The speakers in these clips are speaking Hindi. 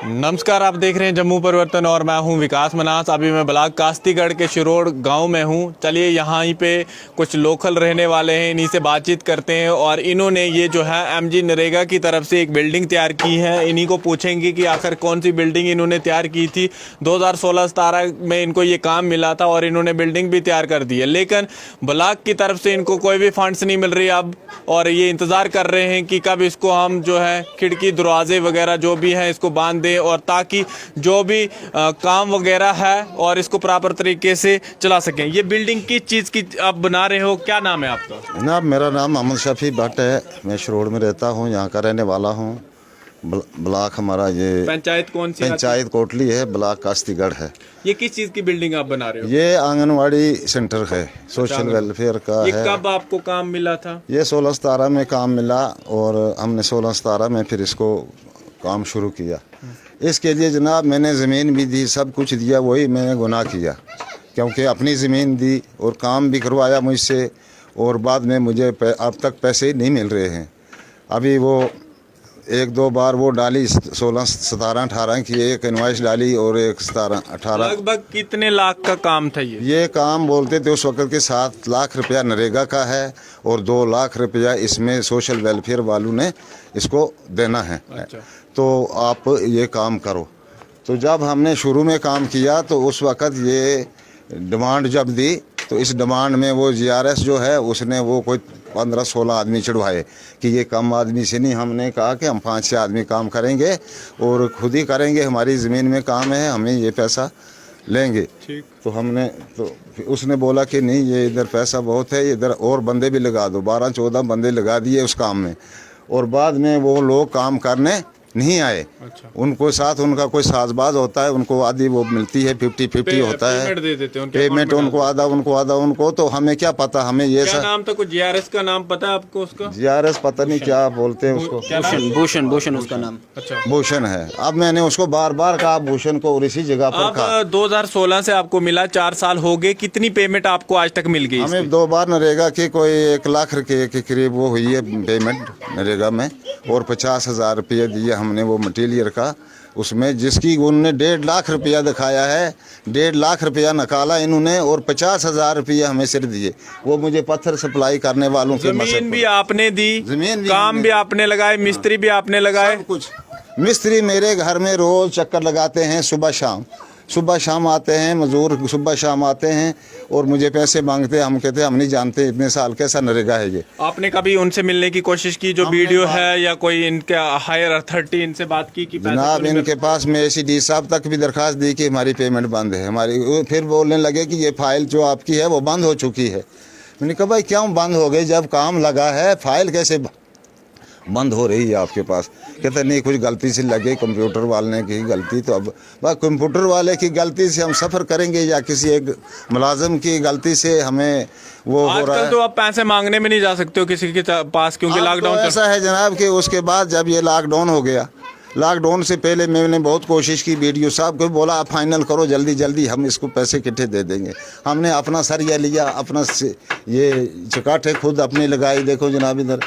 नमस्कार, आप देख रहे हैं जम्मू परिवर्तन और मैं हूं विकास मनास। अभी मैं ब्लॉक कास्तीगढ़ के शिरोड़ गांव में हूं। चलिए यहाँ पे कुछ लोकल रहने वाले हैं, इन्हीं से बातचीत करते हैं। और इन्होंने ये जो है एमजी नरेगा की तरफ से एक बिल्डिंग तैयार की है। इन्हीं को पूछेंगे कि आखिर कौन सी बिल्डिंग इन्होंने तैयार की थी। 2016-17 में इनको ये काम मिला था और इन्होंने बिल्डिंग भी तैयार कर दी है, लेकिन ब्लॉक की तरफ से इनको कोई भी फंड्स नहीं मिल रही अब। और ये इंतज़ार कर रहे हैं कि कब इसको हम जो है खिड़की दरवाजे वगैरह जो भी हैं इसको बांध दें, और ताकि जो भी काम वगैरह है और इसको प्रॉपर तरीके से चला सकें। ये बिल्डिंग किस चीज़ की आप बना रहे हो, क्या नाम है आपका? जनाब, मेरा नाम मोहम्मद शफी भट्ट है। मैं शिरोड़ में रहता हूँ, यहाँ का रहने वाला हूँ। ब्लॉक हमारा ये पंचायत कौन सी? पंचायत कोटली है, ब्लॉक कास्तीगढ़ है। ये किस चीज़ की बिल्डिंग आप बना रहे हो? ये आंगनवाड़ी सेंटर है, सोशल वेलफेयर का ये है। कब आपको काम मिला था? ये 16-17 में काम मिला और हमने 16-17 में फिर इसको काम शुरू किया। इसके लिए जनाब मैंने ज़मीन भी दी, सब कुछ दिया, वही मैंने गुनाह किया, क्योंकि अपनी ज़मीन दी और काम भी करवाया मुझसे, और बाद में मुझे अब तक पैसे नहीं मिल रहे हैं। अभी वो 1-2 बार वो डाली, 16-17-18 की एक इनवाइस डाली और एक 17-18। लगभग कितने लाख का काम था ये काम बोलते थे उस वक्त के 7 लाख रुपया नरेगा का है और 2 लाख रुपया इसमें सोशल वेलफेयर वालों ने इसको देना है। अच्छा। तो आप ये काम करो। तो जब हमने शुरू में काम किया तो उस वक़्त ये डिमांड जब दी तो इस डिमांड में वो जीआरएस जो है उसने वो कोई 15-16 आदमी चढ़वाए कि ये कम आदमी से नहीं। हमने कहा कि हम 5-6 आदमी काम करेंगे और खुद ही करेंगे, हमारी ज़मीन में काम है, हमें ये पैसा लेंगे। ठीक। तो हमने तो उसने बोला कि नहीं, ये इधर पैसा बहुत है, इधर और बंदे भी लगा दो। 12-14 बंदे लगा दिए उस काम में, और बाद में वो लोग काम करने नहीं आए। अच्छा। उनको साथ उनका कोई साजबाज होता है, उनको आधी वो मिलती है, 50-50 होता है पेमेंट दे देते हैं, पेमेंट उनको आधा उनको आधा उनको। तो हमें क्या पता, हमें ये क्या नाम था? कुछ जीआरएस का नाम पता है आपको उसका? जीआरएस पता नहीं क्या बोलते हैं उसको। भूषण उसका नाम। अच्छा, भूषण है। अब मैंने उसको बार बार कहा भूषण को, और इसी जगह पर कहा। अब 2016 से आपको मिला, 4 साल हो गए, कितनी पेमेंट आपको आज तक मिल गई? हमें 2 बार नरेगा की कोई 1 लाख रुपये के करीब वो हुई है पेमेंट नरेगा में, और 50,000 रुपये दिए हमने वो मटीरियल का उसमें, जिसकी उन्होंने 1.5 लाख रुपया दिखाया है। 1.5 लाख रुपया निकाला इन्होंने और 50,000 रुपया हमें सिर्फ दिए। वो मुझे पत्थर सप्लाई करने वालों के जमीन भी आपने दी, जमीन भी काम भी आपने लगाए, मिस्त्री भी आपने लगाए, सब कुछ। मिस्त्री मेरे घर में रोज चक्कर लगाते हैं, सुबह शाम आते हैं मजदूर, सुबह शाम आते हैं और मुझे पैसे मांगते हैं। हम कहते हैं हम नहीं जानते इतने साल कैसा नरेगा है ये। आपने कभी उनसे मिलने की कोशिश की, जो वीडियो है या कोई इनके हायर अथॉरिटी, इनसे बात की कि जनाब इनके पास में ACD साहब तक भी दरखास्त दी कि हमारी पेमेंट बंद है हमारी। फिर बोलने लगे कि ये फाइल जो आपकी है वो बंद हो चुकी है। मैंने कहा भाई क्यों बंद हो गई, जब काम लगा है फाइल कैसे बंद हो रही है आपके पास? कहते नहीं, कुछ गलती से लगे, कंप्यूटर वाले की गलती। तो अब वह कंप्यूटर वाले की गलती से हम सफ़र करेंगे या किसी एक मुलाजिम की गलती से हमें वो हो रहा है? तो आप पैसे मांगने में नहीं जा सकते हो किसी के पास, क्योंकि लॉकडाउन तो ऐसा है जनाब कि उसके बाद जब ये लॉकडाउन हो गया, लॉकडाउन से पहले मैंने बहुत कोशिश की, BDO साहब को बोला आप फाइनल करो जल्दी जल्दी, हम इसको पैसे इकट्ठे दे देंगे। हमने अपना सरिया लिया, अपना ये चकाटे खुद अपने लगाई। देखो जनाब इधर,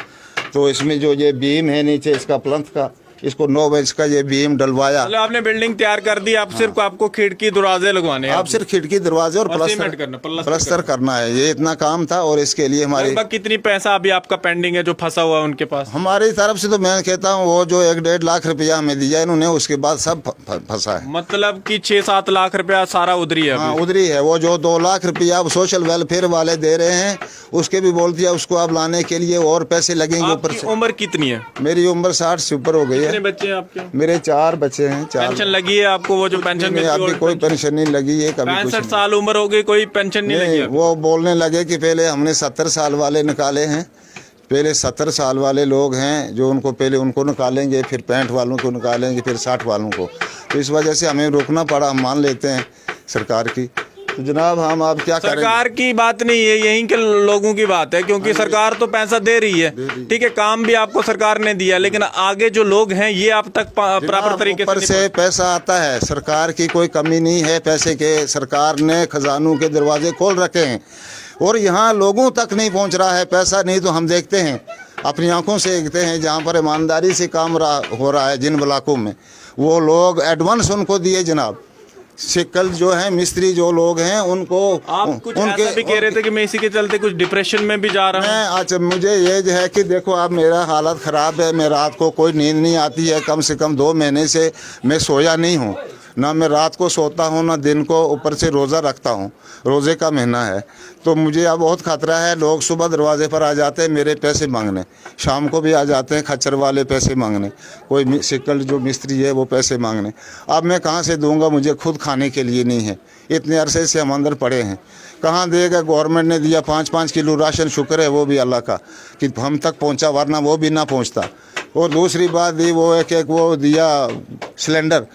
तो इसमें जो ये बीम है नीचे इसका प्लंथ का, इसको 9 इंच का ये बीम डलवाया। मतलब आपने बिल्डिंग तैयार कर दी, आप सिर्फ आपको खिड़की दरवाजे लगवाने हैं? आप सिर्फ खिड़की दरवाजे और प्लस्तर करना है, ये इतना काम था। और इसके लिए हमारे कितनी पैसा अभी आपका पेंडिंग है जो फंसा हुआ है उनके पास? हमारी तरफ से तो मैं कहता हूँ वो जो 1-1.5 लाख रुपया हमें दिया इन्होंने, उसके बाद सब फंसा है। मतलब कि 6-7 लाख रुपया सारा उधरी है? हाँ उधरी है। वो जो 2 लाख रुपया अब सोशल वेलफेयर वाले दे रहे हैं, उसके भी बोल दिया उसको अब लाने के लिए और पैसे लगेंगे ऊपर से। उम्र कितनी है? मेरी उम्र 60 से ऊपर हो गई है। कितने बच्चे हैं आपके? मेरे 4 बच्चे हैं। 4 पेंशन लगी है आपको? वो जो पेंशन अभी कोई पेंशन नहीं लगी है कभी। 65 साल उम्र हो गई, कोई पेंशन नहीं लगी? वो बोलने लगे कि पहले हमने 70 साल वाले निकाले हैं, पहले 70 साल वाले लोग हैं जो उनको पहले उनको निकालेंगे, फिर 65 वालों को निकालेंगे, फिर 60 वालों को। तो इस वजह से हमें रोकना पड़ा। हम मान लेते हैं सरकार की। तो जनाब हम अब क्या करें? सरकार की बात नहीं है, यहीं के लोगों की बात है, क्योंकि सरकार तो पैसा दे रही है, ठीक है, काम भी आपको सरकार ने दिया, लेकिन आगे जो लोग हैं ये आप तक प्रॉपर तरीके से पैसा आता है। सरकार की कोई कमी नहीं है पैसे के। सरकार ने खजानों के दरवाजे खोल रखे हैं और यहाँ लोगों तक नहीं पहुँच रहा है पैसा। नहीं तो हम देखते हैं, अपनी आंखों से देखते हैं, जहाँ पर ईमानदारी से काम हो रहा है जिन ब्लॉकों में, वो लोग एडवांस उनको दिए जनाब। सिकल जो है मिस्त्री जो लोग हैं उनको आप कुछ ऐसा भी कह रहे थे कि मैं इसी के चलते कुछ डिप्रेशन में भी जा रहा हूँ। मैं अच्छा मुझे ये जो है कि देखो अब मेरा हालत ख़राब है, मैं रात को कोई नींद नहीं आती है, कम से कम 2 महीने से मैं सोया नहीं हूँ, ना मैं रात को सोता हूँ ना दिन को, ऊपर से रोज़ा रखता हूँ, रोज़े का महीना है। तो मुझे अब बहुत ख़तरा है। लोग सुबह दरवाजे पर आ जाते हैं मेरे पैसे मांगने, शाम को भी आ जाते हैं खच्चर वाले पैसे मांगने, कोई सिकल जो मिस्त्री है वो पैसे मांगने। अब मैं कहाँ से दूंगा, मुझे खुद खाने के लिए नहीं है, इतने अरसे से हम अंदर पड़े हैं, कहाँ देगा। गवर्नमेंट ने दिया 5-5 किलो राशन, शुक्र है वो भी अल्लाह का कि हम तक पहुँचा, वरना वो भी ना पहुँचता। और दूसरी बात दी वो एक वो दिया सिलेंडर,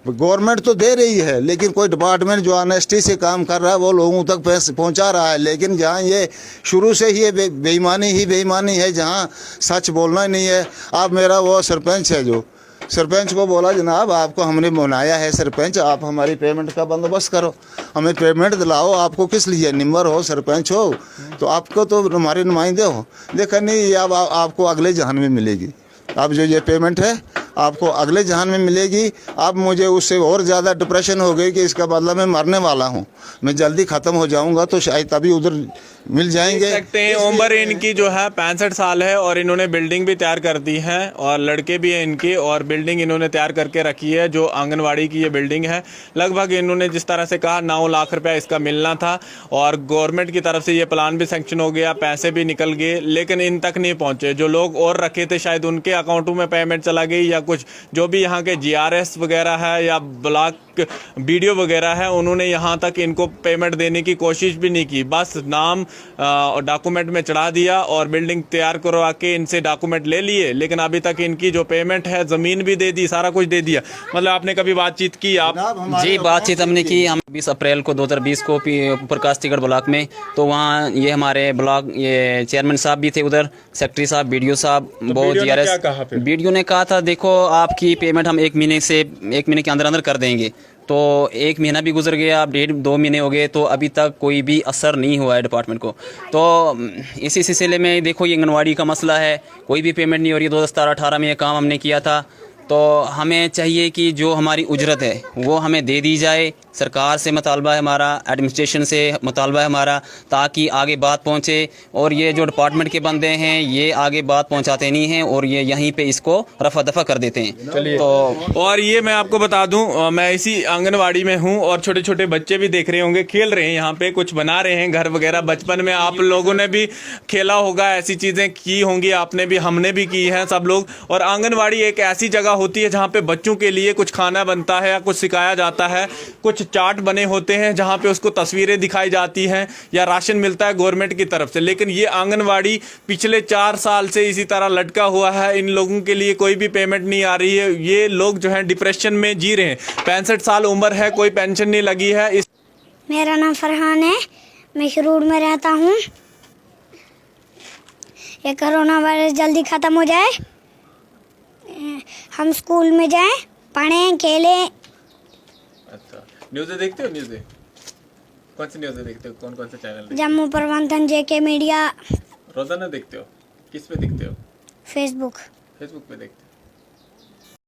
गवर्नमेंट तो दे रही है लेकिन कोई डिपार्टमेंट जो ऑनेस्टी से काम कर रहा है वो लोगों तक पैसे पहुंचा रहा है। लेकिन जहां ये शुरू से ही ये बेईमानी ही बेईमानी है, जहां सच बोलना ही नहीं है। अब मेरा वो सरपंच है, जो सरपंच को बोला जनाब आपको हमने बनाया है सरपंच, आप हमारी पेमेंट का बंदोबस्त करो, हमें पेमेंट दिलाओ। आपको किस लिए, निम्बर हो सरपंच हो तो आपको तो हमारे नुमाइंदे हो। देखा नहीं, अब आपको अगले जहान में मिलेगी। अब जो ये पेमेंट है आपको अगले जहान में मिलेगी। अब मुझे उससे और ज़्यादा डिप्रेशन हो गई कि इसका बदला मैं मरने वाला हूँ, मैं जल्दी ख़त्म हो जाऊँगा, तो शायद तभी उधर मिल जाएंगे। सकते हैं उम्र इनकी जो है 65 साल है और इन्होंने बिल्डिंग भी तैयार कर दी है और लड़के भी हैं इनके, और बिल्डिंग इन्होंने तैयार करके रखी है जो आंगनवाड़ी की ये बिल्डिंग है। लगभग इन्होंने जिस तरह से कहा 9 लाख रुपया इसका मिलना था और गवर्नमेंट की तरफ से ये प्लान भी सेंक्शन हो गया, पैसे भी निकल गए, लेकिन इन तक नहीं पहुँचे। जो लोग और रखे थे शायद उनके अकाउंटों में पेमेंट चला गई, या कुछ जो भी यहाँ के GRS वगैरह है या ब्लॉक BDO वगैरह है उन्होंने यहाँ तक इनको पेमेंट देने की कोशिश भी नहीं की, बस नाम डॉक्यूमेंट में चढ़ा दिया और बिल्डिंग तैयार करवा के इनसे डॉक्यूमेंट ले लिए, लेकिन अभी तक इनकी जो पेमेंट है ज़मीन भी दे दी, सारा कुछ दे दिया। मतलब आपने कभी बातचीत की? आप जी बातचीत हमने की, हम 20 अप्रैल को 2020 को ऊपर कास्तीगढ़ ब्लॉक में, तो वहाँ ये हमारे ब्लॉक ये चेयरमैन साहब भी थे उधर, सेक्रेटरी साहब, BDO साहब, बहुत GRS। BDO ने कहा था देखो आपकी पेमेंट हम 1 महीने के अंदर कर देंगे। तो 1 महीना भी गुजर गया, अब 1.5-2 महीने हो गए, तो अभी तक कोई भी असर नहीं हुआ है डिपार्टमेंट को। तो इसी सिलसिले में देखो ये आंगनवाड़ी का मसला है, कोई भी पेमेंट नहीं हो रही है। 2017-18 में ये काम हमने किया था, तो हमें चाहिए कि जो हमारी उजरत है वो हमें दे दी जाए। सरकार से मुतालबा है हमारा, एडमिनिस्ट्रेशन से मुतालबा है हमारा, ताकि आगे बात पहुंचे। और ये जो डिपार्टमेंट के बंदे हैं ये आगे बात पहुंचाते नहीं हैं और ये यहीं पे इसको रफा दफा कर देते हैं। चलिए तो और ये मैं आपको बता दूं, मैं इसी आंगनवाड़ी में हूं और छोटे छोटे बच्चे भी देख रहे होंगे, खेल रहे हैं यहाँ पे, कुछ बना रहे हैं घर वगैरह। बचपन में आप लोगों ने भी खेला होगा, ऐसी चीज़ें की होंगी आपने भी, हमने भी की हैं सब लोग। और आंगनवाड़ी एक ऐसी जगह होती है जहाँ पे बच्चों के लिए कुछ खाना बनता है या कुछ सिखाया जाता है, कुछ चार्ट बने होते हैं जहाँ पे उसको तस्वीरें दिखाई जाती हैं या राशन मिलता है गवर्नमेंट की तरफ से। लेकिन ये आंगनवाड़ी पिछले 4 साल से इसी तरह लटका हुआ है, इन लोगों के लिए कोई भी पेमेंट नहीं आ रही है। ये लोग जो हैं डिप्रेशन में जी रहे हैं, 65 साल उम्र है, कोई पेंशन नहीं लगी है। मेरा नाम फरहान है, मैं शरूर में रहता हूँ। ये कोरोना वायरस जल्दी ख़त्म हो जाए, हम स्कूल में जाएं, पढ़ें, खेलें। अच्छा, न्यूज़ें देखते हो? न्यूज़ें कौन सी न्यूज़ें देखते हो? कौन कौन से चैनल? जम्मू प्रबंधन, JK मीडिया। रोजाना देखते हो? किस पे देखते हो? फेसबुक पे देखते हो?